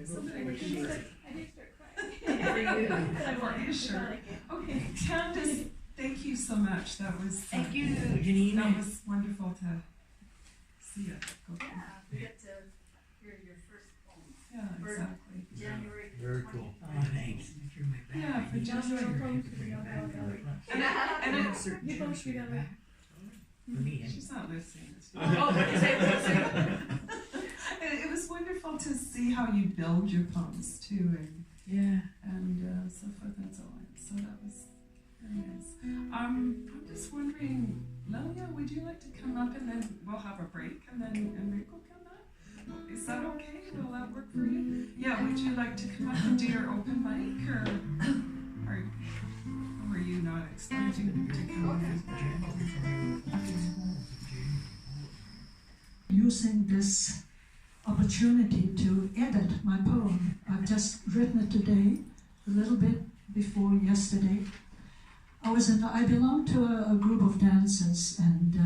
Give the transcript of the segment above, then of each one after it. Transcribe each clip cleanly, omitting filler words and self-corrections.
Somebody was sure. I did start crying. Are you sure? Okay, Candace, thank you so much. That was Thank you, Janine. That was wonderful to see it. Yeah, we get to hear your first poem. Yeah, For exactly. January. Very cool. Oh, thanks. Yeah, for January. And I it, have certain You terms both for your together. back. For me, she's not listening. Oh, what is it? It was wonderful to see how you build your poems too, Yeah. and so forth and so on. So that was very nice. I'm just wondering, Lilija, would you like to come up and then we'll have a break and then Enrico come up? Is that okay? Will that work for you? Yeah, would you like to come up and do your open mic, or were you not expecting to come up? Using this opportunity to edit my poem. I've just written it today, a little bit before yesterday. I belong to a group of dancers, and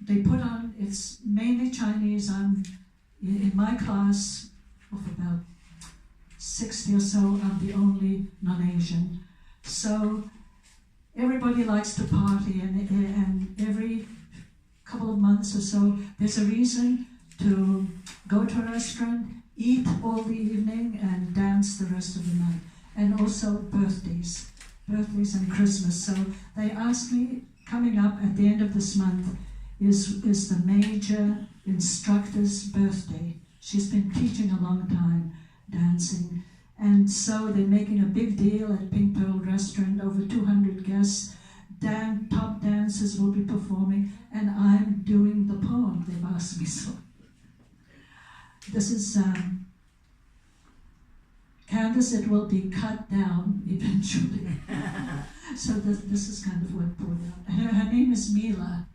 they put on, it's mainly Chinese. I'm in my class of about 60 or so, I'm the only non-Asian. So everybody likes to party, and every couple of months or so, there's a reason to go to a restaurant, eat all the evening, and dance the rest of the night. And also birthdays and Christmas. So they asked me, coming up at the end of this month, is the major instructor's birthday. She's been teaching a long time, dancing. And so they're making a big deal at Pink Pearl Restaurant, over 200 guests. Top dancers will be performing, and I'm doing the poem. They've asked me so. This is Candace. It will be cut down eventually. So this is kind of what poured out. Her name is Mila.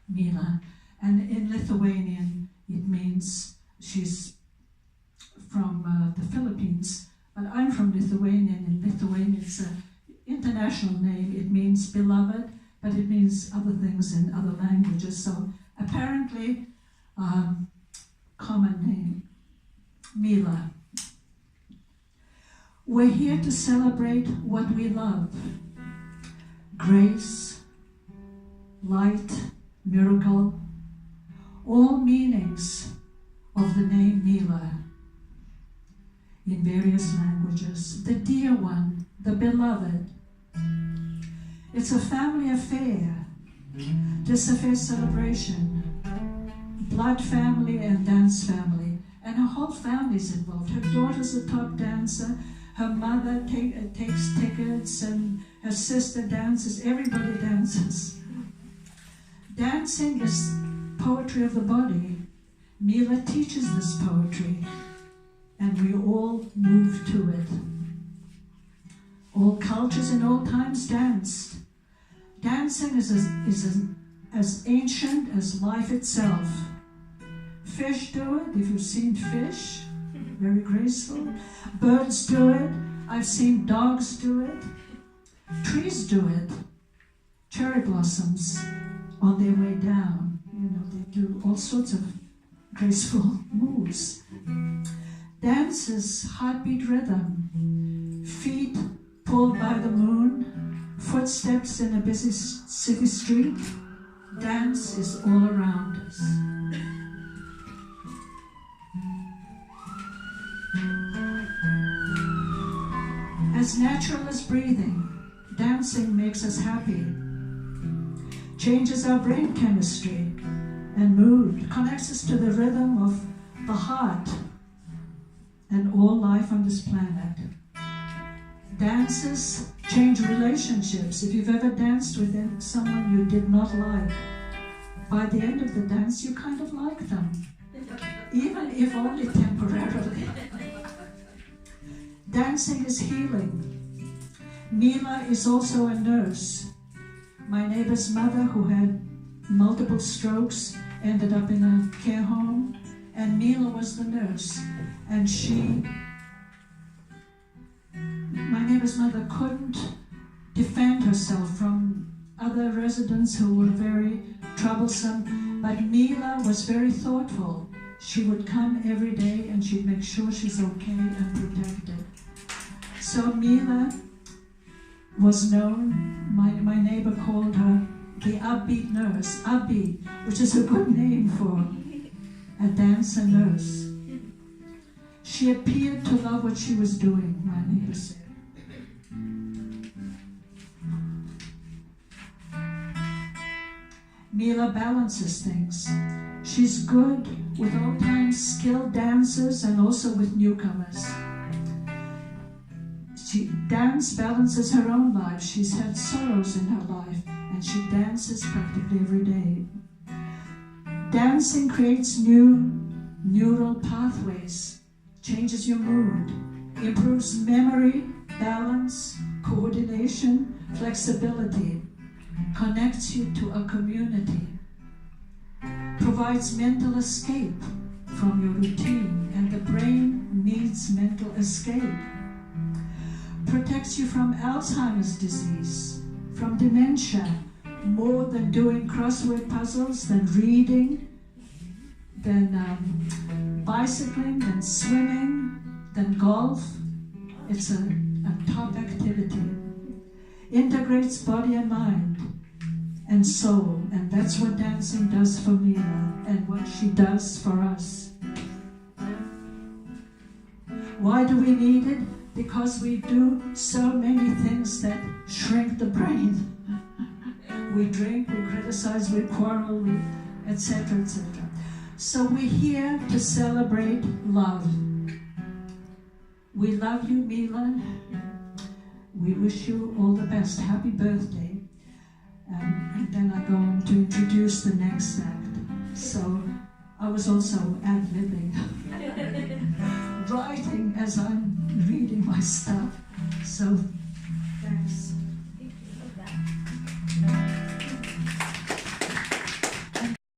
Mila. And in Lithuanian, it means she's from the Philippines, but I'm from Lithuania, and in Lithuania it's an international name. It means beloved, but it means other things in other languages. So apparently, common name, Mila. We're here to celebrate what we love. Grace, light, miracle, all meanings of the name Mila in various languages. The dear one, the beloved. It's a family affair, this affair celebration, blood family and dance family, and her whole family's involved. Her daughter's a top dancer, her mother takes tickets, and her sister dances, everybody dances. Dancing is poetry of the body. Mila teaches this poetry, and we all move to it. All cultures in all times danced. Dancing is as ancient as life itself. Fish do it, if you've seen fish, very graceful. Birds do it, I've seen dogs do it. Trees do it. Cherry blossoms on their way down, they do all sorts of graceful moves. Dance is heartbeat rhythm, feet pulled by the moon, footsteps in a busy city street. Dance is all around us. As natural as breathing, dancing makes us happy, changes our brain chemistry and mood, connects us to the rhythm of the heart and all life on this planet. Dances change relationships. If you've ever danced with someone you did not like, by the end of the dance you kind of like them, even if only temporarily. Dancing is healing. Mila is also a nurse. My neighbor's mother, who had multiple strokes, ended up in a care home, and Mila was the nurse. And my neighbor's mother couldn't defend herself from other residents who were very troublesome, but Mila was very thoughtful. She would come every day and she'd make sure she's okay and protected. So Mila was known, my neighbor called her the upbeat nurse, upbeat, which is a good name for a dancer nurse. She appeared to love what she was doing, my neighbor said. Mila balances things. She's good with all-time skilled dancers and also with newcomers. Dance balances her own life. She's had sorrows in her life, and she dances practically every day. Dancing creates new neural pathways, changes your mood, improves memory, balance, coordination, flexibility, connects you to a community, provides mental escape from your routine, and the brain needs mental escape. Protects you from Alzheimer's disease, from dementia, more than doing crossword puzzles, than reading, than bicycling, than swimming, than golf. It's a top activity. Integrates body and mind and soul, and that's what dancing does for Mila and what she does for us. Why do we need it? Because we do so many things that shrink the brain. We drink, we criticize, we quarrel, etc., etc. So we're here to celebrate love. We love you, Mila. We wish you all the best. Happy birthday. And then I go on to introduce the next act. So I was also ad-libbing, writing as I'm reading my stuff. So thanks.